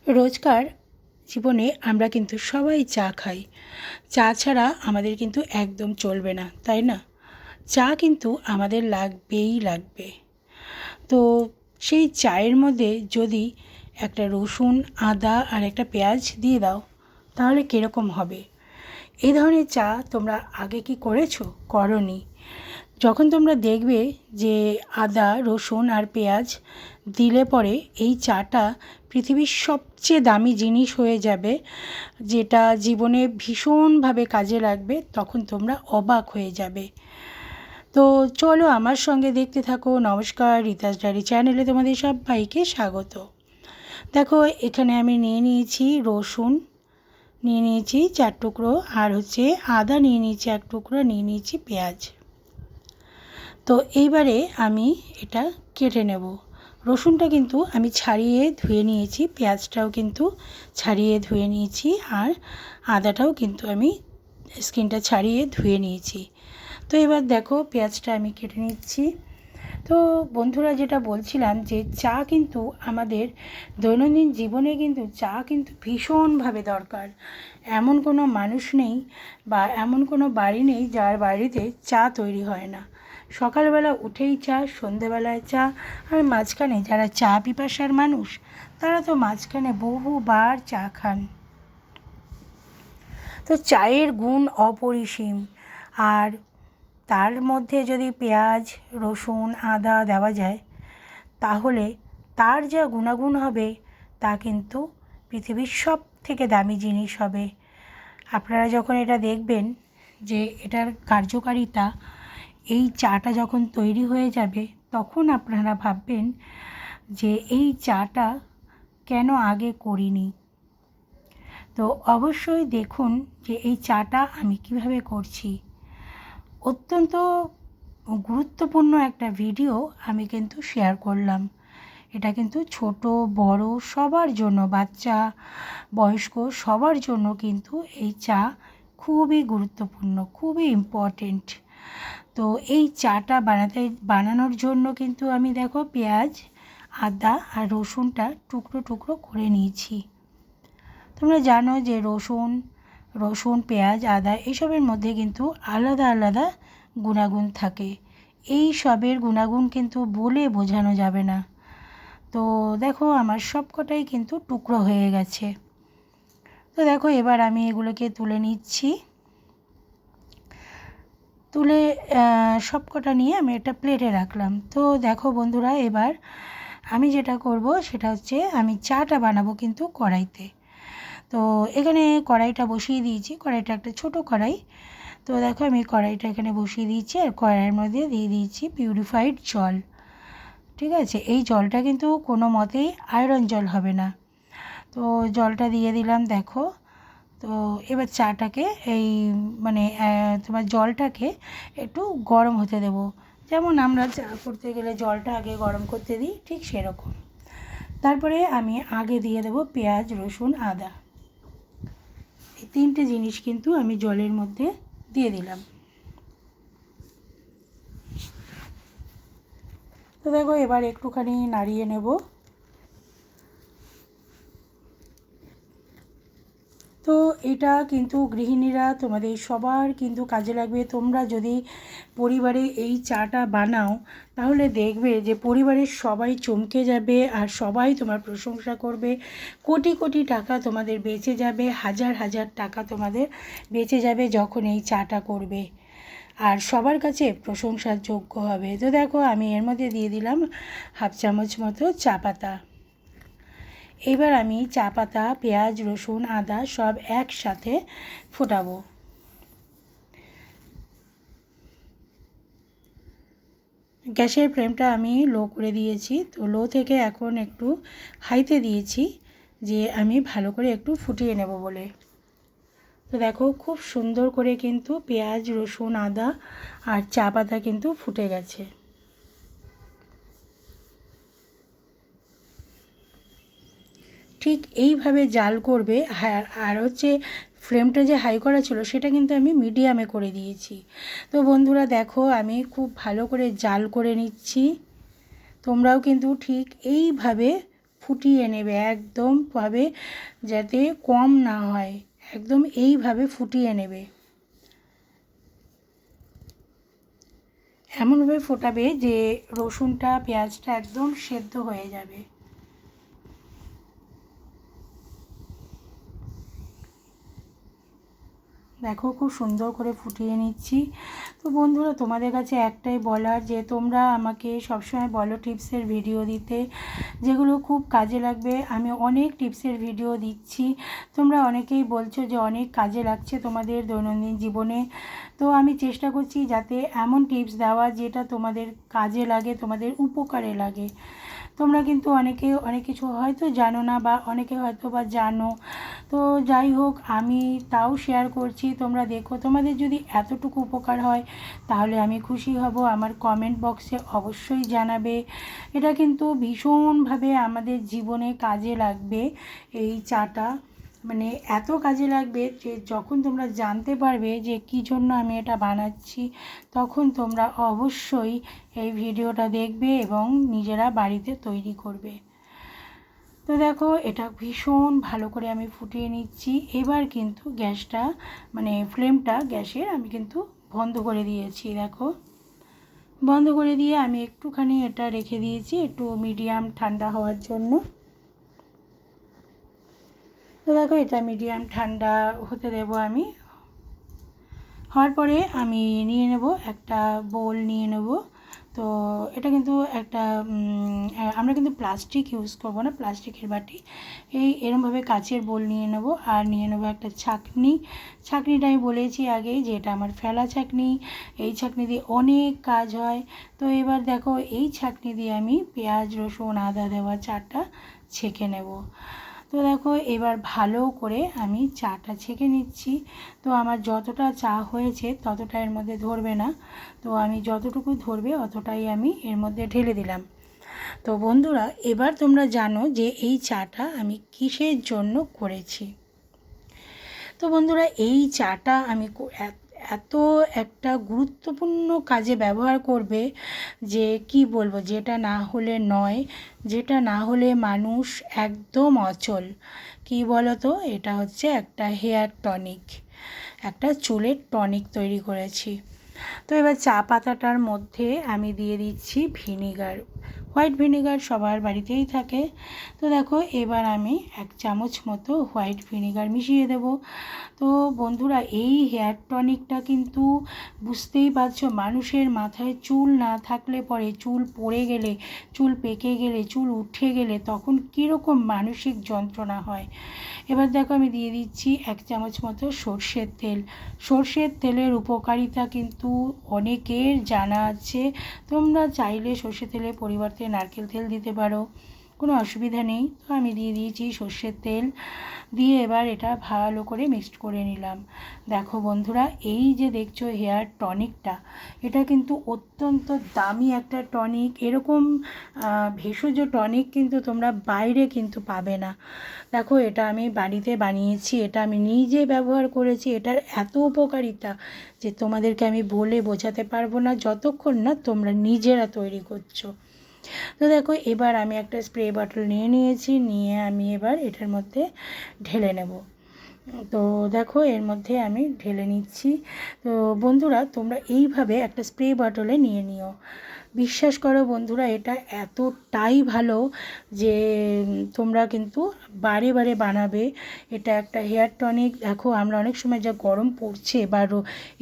রোজকার জীবনে আমরা কিন্তু সবাই চা খাই। চা ছাড়া আমাদের কিন্তু একদম চলবে না, তাই না? চা কিন্তু আমাদের লাগবেই লাগবে। তো সেই চায়ের মধ্যে যদি একটা রসুন, আদা আর একটা পেঁয়াজ দিয়ে দাও, তাহলে কীরকম হবে? এই ধরনের চা তোমরা আগে কি করেছো? করোনি। যখন তোমরা দেখবে যে আদা, রসুন আর পেঁয়াজ দিলে পরে এই চাটা পৃথিবীর সবচেয়ে দামি জিনিস হয়ে যাবে, যেটা জীবনে ভীষণভাবে কাজে লাগবে, তখন তোমরা অবাক হয়ে যাবে। তো চলো আমার সঙ্গে দেখতে থাকো। নমস্কার, রিতাস ডায়েরি চ্যানেলে তোমাদের সবাইকে স্বাগত। দেখো, এখানে আমি নিয়ে নিয়েছি রসুন, নিয়ে নিয়েছি 4 টুকরো, আর আদা নিয়ে নিয়েছি 1 টুকরো, নিয়ে নিয়েছি পেঁয়াজ। তো এইবারে আমি এটা কেটে নেব। রসুনটা কিন্তু আমি ছাড়িয়ে ধুয়ে নিয়েছি, পেঁয়াজটাও কিন্তু ছাড়িয়ে ধুয়ে নিয়েছি, আর আদাটাও কিন্তু আমি স্কিনটা ছাড়িয়ে ধুয়ে নিয়েছি। তো এবার দেখো, পেঁয়াজটা আমি কেটে নিচ্ছি। তো বন্ধুরা, যেটা বলছিলাম যে চা কিন্তু আমাদের দৈনন্দিন জীবনে কিন্তু চা কিন্তু ভীষণভাবে দরকার। এমন কোনো মানুষ নেই বা এমন কোনো বাড়ি নেই যার বাড়িতে চা তৈরি হয় না। সকালবেলা উঠেই চা, সন্ধেবেলায় চা, আর মাঝখানে যারা চা পিপাসার মানুষ তারা তো মাঝখানে বহুবার চা খান। তো চায়ের গুণ অপরিসীম, আর তার মধ্যে যদি পেঁয়াজ, রসুন, আদা দেওয়া যায়, তাহলে তার যা গুণাগুণ হবে তা কিন্তু পৃথিবীর সব থেকে দামি জিনিস হবে। আপনারা যখন এটা দেখবেন যে এটার কার্যকারিতা, এই চাটা যখন তৈরি হয়ে যাবে, তখন আপনারা ভাববেন যে এই চাটা কেন আগে করিনি। তো অবশ্যই দেখুন যে এই চাটা আমি কিভাবে করছি। অত্যন্ত গুরুত্বপূর্ণ একটা ভিডিও আমি কিন্তু শেয়ার করলাম। এটা কিন্তু ছোট বড় সবার জন্য, বাচ্চা বয়স্ক সবার জন্য কিন্তু এই চা খুবই গুরুত্বপূর্ণ, খুবই ইম্পর্টেন্ট। তো এই চাটা বানানোর জন্য কিন্তু আমি দেখো পেঁয়াজ, আদা আর রসুনটা টুকরো টুকরো করে নিয়েছি। তোমরা জানো যে রসুন, পেঁয়াজ, আদা এসবের মধ্যে কিন্তু আলাদা আলাদা গুণাগুণ থাকে। এই সবের গুণাগুণ কিন্তু বলে বোঝানো যাবে না। তো দেখো, আমার সবকটাই কিন্তু টুকরো হয়ে গেছে। তো দেখো, এবার আমি এগুলোকে তুলে নিচ্ছি। তুলে সবকটা নিয়ে আমি একটা প্লেটে রাখলাম। তো দেখো বন্ধুরা, এবার আমি যেটা করব সেটা আমি চাটা বানাবো কিন্তু কড়াইতে। তো এখানে কড়াইটা বসিয়ে দিয়েছি। কড়াইটা একটা ছোট কড়াই। তো দেখো, আমি কড়াইটা এখানে বসিয়ে দিয়েছি, আর কড়াইয়ের মধ্যে দিয়ে দিয়েছি পিউরিফাইড জল। ঠিক আছে, এই জলটা কিন্তু কোনো মতেই আয়রন জল হবে না। তো জলটা দিয়ে দিলাম দেখো। তো এবার চাটাকে তোমার জলটাকে একটু গরম হতে দেব। যেমন আমরা চা করতে গেলে জলটা আগে গরম করতে দিই, ঠিক সেরকম। তারপরে আমি আগে দিয়ে দেব পেঁয়াজ, রসুন, আদা। এই 3টে জিনিস কিন্তু আমি জলের মধ্যে দিয়ে দিলাম। তো দেখো, এবার একটুখানি নাড়িয়ে নেব। তো এটা কিন্তু গৃহিণীরা তোমাদের সবার কিন্তু কাজে লাগবে। তোমরা যদি পরিবারে এই চাটা বানাও, তাহলে দেখবে যে পরিবারের সবাই চমকে যাবে, আর সবাই তোমার প্রশংসা করবে। কোটি কোটি টাকা তোমাদের বেঁচে যাবে, হাজার হাজার টাকা তোমাদের বেঁচে যাবে যখন এই চাটা করবে, আর সবার কাছে প্রশংসার যোগ্য হবে। তো দেখো, আমি এর মধ্যে দিয়ে দিলাম 1/2 চামচ মতো চা পাতা। এবার আমি চা পাতা, পেঁয়াজ, রসুন, আদা সব একসাথে ফোটাবো। গ্যাসের ফ্লেমটা আমি লো করে দিয়েছি। তো লো থেকে এখন একটু হাইতে দিয়েছি, যে আমি ভালো করে একটু ফুটিয়ে নেব বলে। তো দেখো, খুব সুন্দর করে কিন্তু পেঁয়াজ, রসুন, আদা আর চা পাতা কিন্তু ফুটে গেছে। ঠিক এইভাবে জাল করবে। আর ফ্লেমটা যে হাই করা ছিল সেটা কিন্তু আমি মিডিয়ামে করে দিয়েছি। তো বন্ধুরা দেখো, আমি খুব ভালো করে জাল করে নিচ্ছি। তোমরাও কিন্তু ঠিক এইভাবে ফুটিয়ে নেবে একদমভাবে, যাতে কম না হয়, একদম এইভাবে ফুটিয়ে নেবে। এমনভাবে ফোটাবে যে রসুনটা পেঁয়াজটা একদম সেদ্ধ হয়ে যাবে। দেখো খুব সুন্দর করে ফুটিয়ে নিচ্ছি। তো বন্ধুরা, তোমাদের কাছে একটাই বলার, যে তোমরা আমাকে সবসময় বলো টিপসের ভিডিও দিতে, যেগুলো খুব কাজে লাগবে। আমি অনেক টিপসের ভিডিও দিচ্ছি, তোমরা অনেকেই বলছো যে অনেক কাজে লাগছে তোমাদের দৈনন্দিন জীবনে। তো আমি চেষ্টা করছি যাতে এমন টিপস দেওয়া যেটা তোমাদের কাজে লাগে, তোমাদের উপকারে লাগে। তোমরা কিন্তু অনেকে অনেক কিছু হয়তো জানো না, বা অনেকে হয়তো বা জানো। তো যাই হোক, আমি তাও শেয়ার করছি, তোমরা দেখো। তোমাদের যদি এতটুকু উপকার হয় তাহলে আমি খুশি হব। আমার কমেন্ট বক্সে অবশ্যই জানাবে। এটা কিন্তু ভীষণভাবে আমাদের জীবনে কাজে লাগবে এই চাটা, মানে এত কাজে লাগবে যে যখন তোমরা জানতে পারবে যে কী জন্য আমি এটা বানাচ্ছি, তখন তোমরা অবশ্যই এই ভিডিওটা দেখবে এবং নিজেরা বাড়িতে তৈরি করবে। তো দেখো, এটা ভীষণ ভালো করে আমি ফুটিয়ে নিচ্ছি। এবার কিন্তু গ্যাসটা, মানে ফ্লেমটা গ্যাসের আমি কিন্তু বন্ধ করে দিয়েছি। দেখো, বন্ধ করে দিয়ে আমি একটুখানি এটা রেখে দিয়েছি একটু মিডিয়াম ঠান্ডা হওয়ার জন্য। তো দেখো, এটা মিডিয়াম ঠান্ডা হতে দেবো আমি। হওয়ার পরে আমি নিয়ে নেব একটা বোল নিয়ে নেব। তো এটা কিন্তু একটা আমরা কিন্তু প্লাস্টিক ইউজ করবো না, প্লাস্টিকের বাটি, এরমভাবে কাচের বোল নিয়ে নেব। আর নিয়ে নেব একটা ছাঁকনি। ছাঁকনিটা আমি বলেছি আগেই যে এটা আমার ফেলা ছাঁকনি, এই ছাঁকনি দিয়ে অনেক কাজ হয়। তো এবার দেখো, এই ছাঁকনি দিয়ে আমি পেঁয়াজ রসুন আদা দেওয়া চাটা ছেঁকে নেব। তো দেখো, এবার ভালো করে আমি চাটা ছেঁকে নিচ্ছি। তো আমার যতটা চা হয়েছে ততটা এর মধ্যে ধরবে না, তো আমি যতটুকু ধরবে অতটাই আমি এর মধ্যে ঢেলে দিলাম। তো বন্ধুরা, এবার তোমরা জানো যে এই চাটা আমি কিসের জন্য করেছি। তো বন্ধুরা, এই চাটা আমি এত একটা গুরুত্বপূর্ণ কাজে ব্যবহার করবে যে কি বলবো, যেটা না হলে নয়, যেটা না হলে মানুষ একদম অচল। কি বলো তো, এটা হচ্ছে একটা হেয়ার টনিক, একটা চুলের টনিক তৈরি করেছি। তো এবার চা পাতাটার মধ্যে আমি দিয়ে দিচ্ছি ভিনিগার। হোয়াইট ভিনিগার সবার বাড়িতেই থাকে। তো দেখো, এবার আমি 1 চামচ মতো হোয়াইট ভিনিগার মিশিয়ে দেব। তো বন্ধুরা, এই হেয়ার টনিকটা কিন্তু বুঝতেই পারছো, মানুষের মাথায় চুল না থাকলে পরে, চুল পড়ে গেলে, চুল পেকে গেলে, চুল উঠে গেলে তখন কীরকম মানসিক যন্ত্রণা হয়। এবার দেখো, আমি দিয়ে দিচ্ছি 1 চামচ মতো সর্ষের তেল। সর্ষের তেলের উপকারিতা কিন্তু অনেকের জানা আছে। তোমরা চাইলে সর্ষের তেলের পরিবর্তে নারকেল তেল দিতে পারো, কোনো অসুবিধা নেই। তো আমি দিয়ে দিয়েছি সর্ষের তেল, দিয়ে এবার এটা ভালো করে মিক্সড করে নিলাম। দেখো বন্ধুরা, এই যে দেখছো হেয়ার টনিকটা, এটা কিন্তু অত্যন্ত দামি একটা টনিক। এরকম ভেষজ টনিক কিন্তু তোমরা বাইরে কিন্তু পাবে না। দেখো, এটা আমি বাড়িতে বানিয়েছি, এটা আমি নিজে ব্যবহার করেছি। এটার এত উপকারিতা যে তোমাদেরকে আমি বলে বোঝাতে পারবো না, যতক্ষণ না তোমরা নিজেরা তৈরি করছো। তো দেখো, এবার আমি একটা স্প্রে বটল নিয়েছি, নিয়ে আমি এবার এটার মধ্যে ঢেলে নেব। তো দেখো, এর মধ্যে আমি ঢেলে নিচ্ছি। তো বন্ধুরা, তোমরা এইভাবে একটা স্প্রে বটলে নিয়ে নিও। বিশ্বাস করো বন্ধুরা, এটা এতটাই ভালো যে তোমরা কিন্তু বারে বারে বানাবে। এটা একটা হেয়ার টনিক। দেখো, আমরা অনেক সময় যা গরম পড়ছে, বা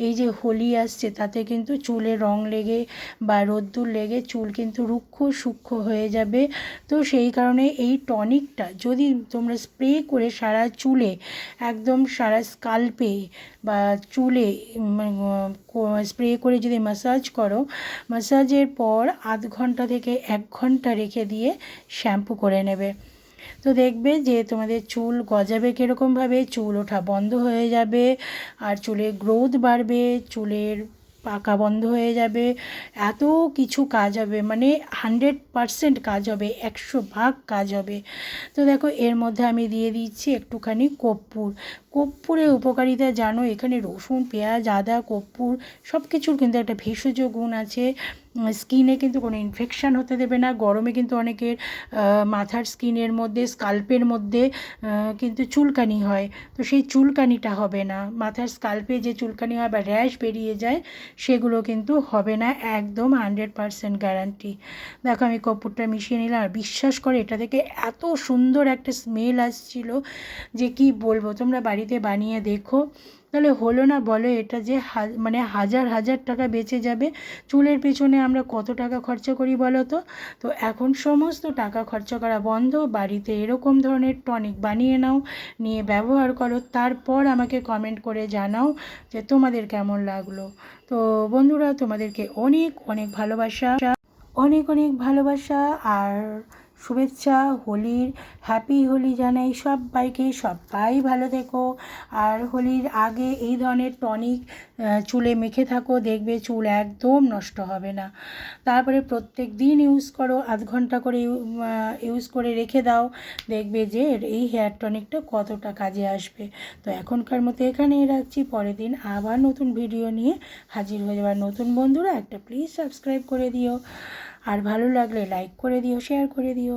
এই যে হোলি আসছে, তাতে কিন্তু চুলে রং লেগে বা রোদ্দুর লেগে চুল কিন্তু রুক্ষ সূক্ষ্ম হয়ে যাবে। তো সেই কারণে এই টনিকটা যদি তোমরা স্প্রে করে সারা চুলে, একদম সারা স্কাল্পে বা চুলে স্প্রে করে যদি ম্যাসাজ করো, ম্যাসাজের পর আধ ঘন্টা থেকে 1 ঘন্টা রেখে দিয়ে শ্যাম্পু করে নেবে। তো দেখবে যে তোমাদের চুল গজাবে কীরকমভাবে, চুল ওঠা বন্ধ হয়ে যাবে, আর চুলের গ্রোথ বাড়বে, চুলের পাকা বন্ধ হয়ে যাবে। এত কিছু কাজ হবে, মানে 100% কাজ হবে, 100 ভাগ কাজ হবে। তো দেখো, এর মধ্যে আমি দিয়ে দিচ্ছি একটুখানি কর্পূর। কর্পূরের উপকারিতা জানো, এখানে রসুন পেঁয়াজ আদা কর্পূর সব কিছুর কিন্তু একটা ভেষজ গুণ আছে। স্কিনে কিন্তু কোনো ইনফেকশান হতে দেবে না। গরমে কিন্তু অনেকের মাথার স্কিনের মধ্যে, স্কাল্পের মধ্যে কিন্তু চুলকানি হয়, তো সেই চুলকানিটা হবে না। মাথার স্কাল্পে যে চুলকানি হয় বা র্যাশ বেরিয়ে যায়, সেগুলো কিন্তু হবে না, একদম 100% গ্যারান্টি। দেখো আমি কর্পূরটা মিশিয়ে নিলাম, আর বিশ্বাস করে এটা থেকে এত সুন্দর একটা স্মেল আসছিল যে কি বলবো। তোমরা বাড়িতে বানিয়ে দেখো, তাহলে হলো না বলো? এটা যে মানে হাজার হাজার টাকা বেঁচে যাবে। চুলের পেছনে আমরা কত টাকা খরচা করি বলো তো? তো এখন সমস্ত টাকা খরচা করা বন্ধ, বাড়িতে এরকম ধরনের টনিক বানিয়ে নাও, নিয়ে ব্যবহার করো, তারপর আমাকে কমেন্ট করে জানাও যে তোমাদের কেমন লাগলো। তো বন্ধুরা, তোমাদেরকে অনেক অনেক ভালোবাসা, অনেক অনেক ভালোবাসা আর শুভেচ্ছা। হোলির হ্যাপি হোলি জানাই সবাইকে। সবাই ভালো থেকো। আর হোলির আগে এই ধরনের টনিক চুলে মেখে থাকো, দেখবে চুল একদম নষ্ট হবে না। তারপরে প্রত্যেক দিন ইউজ করো, আধ ঘন্টা করে ইউজ করে রেখে দাও, দেখবে যে এই হেয়ার টনিকটা কতটা কাজে আসবে। তো এখনকার মতো এখানেই রাখছি, পরের দিন আবার নতুন ভিডিও নিয়ে হাজির হয়ে যাবার। নতুন বন্ধুরা একটা প্লিজ সাবস্ক্রাইব করে দিও, আর ভালো লাগলে লাইক করে দিও, শেয়ার করে দিও।